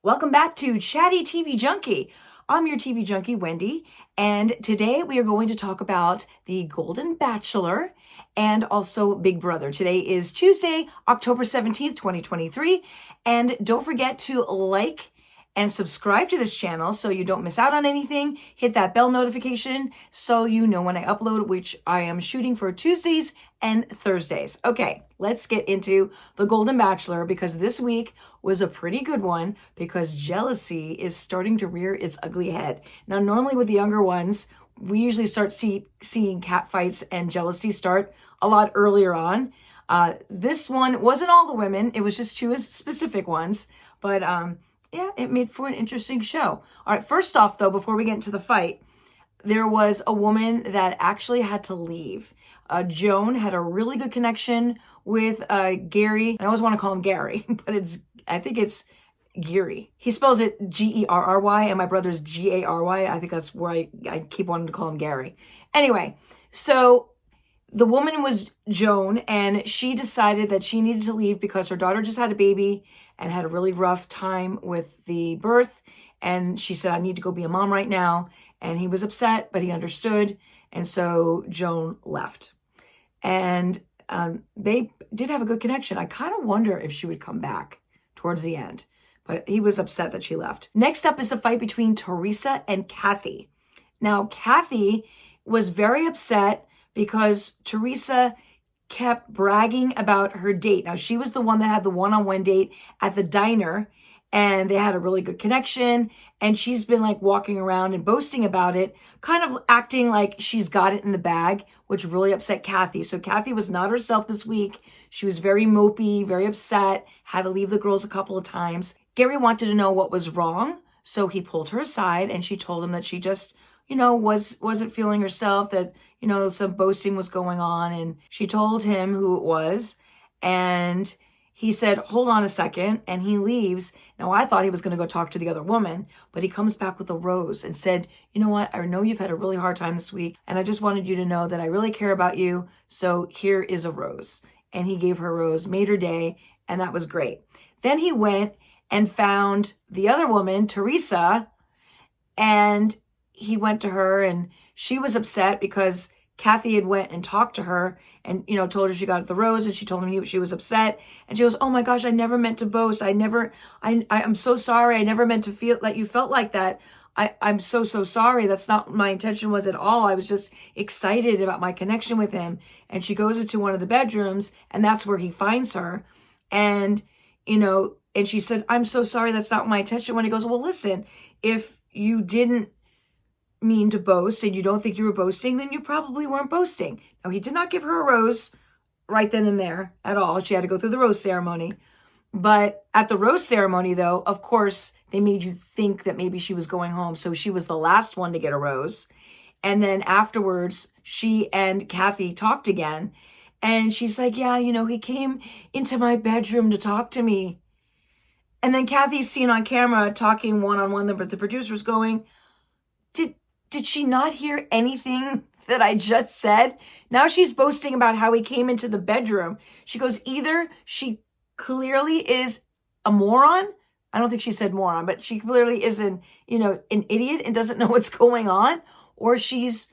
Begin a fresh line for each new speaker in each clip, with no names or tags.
Welcome back to Chatty TV Junkie. I'm your TV Junkie, Wendy, and today we are going to talk about the Golden Bachelor and also Big Brother. Today is Tuesday, October 17th, 2023, and don't forget to like and subscribe to this channel so you don't miss out on anything. Hit that bell notification so you know when I upload, which I am shooting for Tuesdays and Thursdays. Okay, let's get into the Golden Bachelor because this week was a pretty good one because jealousy is starting to rear its ugly head. Now, normally with the younger ones, we usually start seeing cat fights and jealousy start a lot earlier on. This one wasn't all the women. It was just two specific ones, but yeah, it made for an interesting show. All right, first off, though, before we get into the fight, there was a woman that actually had to leave. Joan had a really good connection with Gary. I always want to call him Gary, but I think it's Geary. He spells it Gerry, and my brother's Gary. I think that's where I keep wanting to call him Gary. Anyway, so the woman was Joan, and she decided that she needed to leave because her daughter just had a baby and had a really rough time with the birth. And she said, I need to go be a mom right now. And he was upset, but he understood. And so Joan left. And they did have a good connection. I kind of wonder if she would come back towards the end. But he was upset that she left. Next up is the fight between Teresa and Cathy. Now, Cathy was very upset because Teresa kept bragging about her date. Now, she was the one that had the one-on-one date at the diner, and they had a really good connection, and she's been like walking around and boasting about it, kind of acting like she's got it in the bag, which really upset Cathy. So Cathy was not herself this week. She was very mopey, very upset, had to leave the girls a couple of times. Gary wanted to know what was wrong, so he pulled her aside, and she told him that she just, wasn't feeling herself, that, some boasting was going on, and she told him who it was, and he said, hold on a second, and he leaves. Now, I thought he was going to go talk to the other woman, but he comes back with a rose and said, you know what, I know you've had a really hard time this week, and I just wanted you to know that I really care about you, so here is a rose. And he gave her a rose, made her day, and that was great. Then he went and found the other woman, Teresa, and he went to her, and she was upset because Cathy had went and talked to her and, told her she got the rose, and she told him she was upset. And she goes, oh my gosh, I never meant to boast. I'm so sorry. I never meant to feel that you felt like that. I'm so sorry. That's not my intention was at all. I was just excited about my connection with him. And she goes into one of the bedrooms, and that's where he finds her. And, and she said, I'm so sorry. That's not my intention. When he goes, well, listen, if you didn't mean to boast and you don't think you were boasting, then you probably weren't boasting. Now, he did not give her a rose right then and there at all. She had to go through the rose ceremony. But at the rose ceremony, though, of course, they made you think that maybe she was going home. So she was the last one to get a rose. And then afterwards, she and Cathy talked again. And she's like, yeah, he came into my bedroom to talk to me. And then Cathy's seen on camera talking one-on-one, but the producer's going, Did she not hear anything that I just said? Now she's boasting about how he came into the bedroom. She goes, either she clearly is a moron. I don't think she said moron, but she clearly is an idiot and doesn't know what's going on, or she's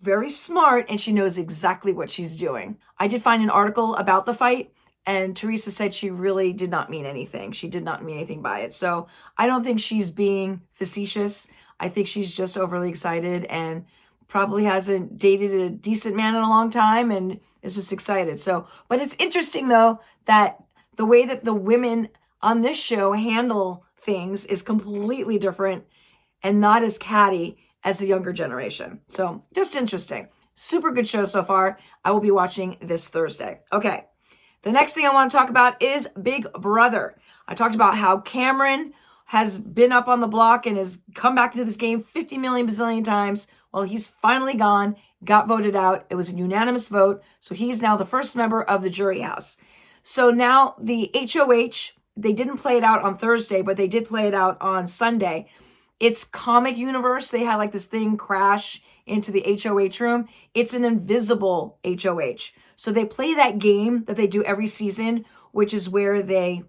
very smart and she knows exactly what she's doing. I did find an article about the fight, and Teresa said she really did not mean anything. She did not mean anything by it. So I don't think she's being facetious. I think she's just overly excited and probably hasn't dated a decent man in a long time and is just excited. So, but it's interesting, though, that the way that the women on this show handle things is completely different and not as catty as the younger generation. So just interesting. Super good show so far. I will be watching this Thursday. Okay. The next thing I want to talk about is Big Brother. I talked about how Cameron has been up on the block and has come back into this game 50 million bazillion times. Well, he's finally gone, got voted out. It was a unanimous vote. So he's now the first member of the jury house. So now the HOH, they didn't play it out on Thursday, but they did play it out on Sunday. It's comic universe. They had like this thing crash into the HOH room. It's an invisible HOH. So they play that game that they do every season, which is where they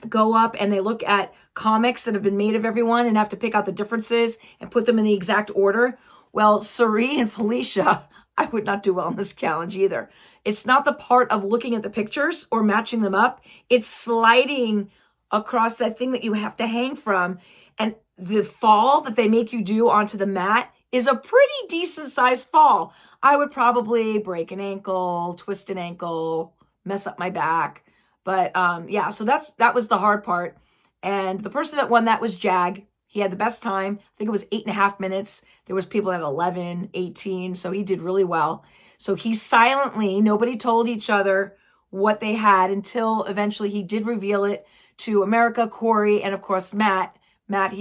go up and they look at comics that have been made of everyone and have to pick out the differences and put them in the exact order. Well, Suri and Felicia, I would not do well in this challenge either. It's not the part of looking at the pictures or matching them up. It's sliding across that thing that you have to hang from. And the fall that they make you do onto the mat is a pretty decent sized fall. I would probably break an ankle, twist an ankle, mess up my back. But yeah, so that was the hard part. And the person that won that was Jag. He had the best time. I think it was 8.5 minutes. There was people at 11, 18. So he did really well. So he silently, nobody told each other what they had until eventually he did reveal it to America, Corey, and of course Matt. Matt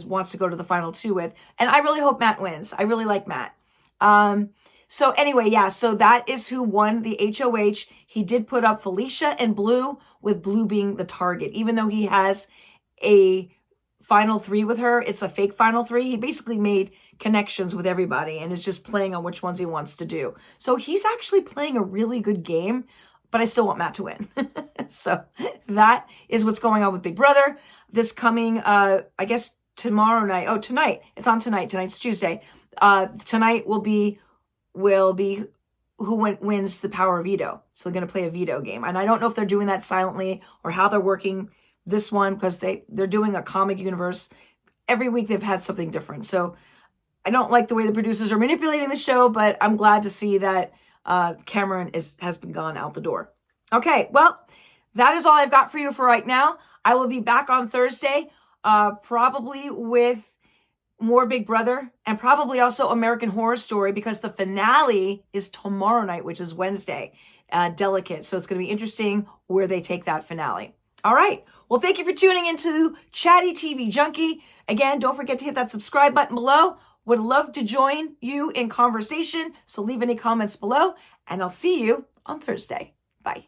wants to go to the final 2 with. And I really hope Matt wins. I really like Matt. So anyway, yeah, so that is who won the HOH. He did put up Felicia and Blue, with Blue being the target. Even though he has a final 3 with her, it's a fake final 3. He basically made connections with everybody and is just playing on which ones he wants to do. So he's actually playing a really good game, but I still want Matt to win. So that is what's going on with Big Brother. This coming, I guess tomorrow night. Oh, tonight. It's on tonight. Tonight's Tuesday. Tonight will be who wins the power of veto. So they're going to play a veto game. And I don't know if they're doing that silently or how they're working this one, because they're doing a comic universe. Every week they've had something different. So I don't like the way the producers are manipulating the show, but I'm glad to see that Cameron has been gone out the door. Okay, well, that is all I've got for you for right now. I will be back on Thursday, probably with more Big Brother and probably also American Horror Story, because the finale is tomorrow night, which is Wednesday, Delicate. So it's going to be interesting where they take that finale. All right. Well, thank you for tuning into Chatty TV Junkie. Again, don't forget to hit that subscribe button below. Would love to join you in conversation. So leave any comments below and I'll see you on Thursday. Bye.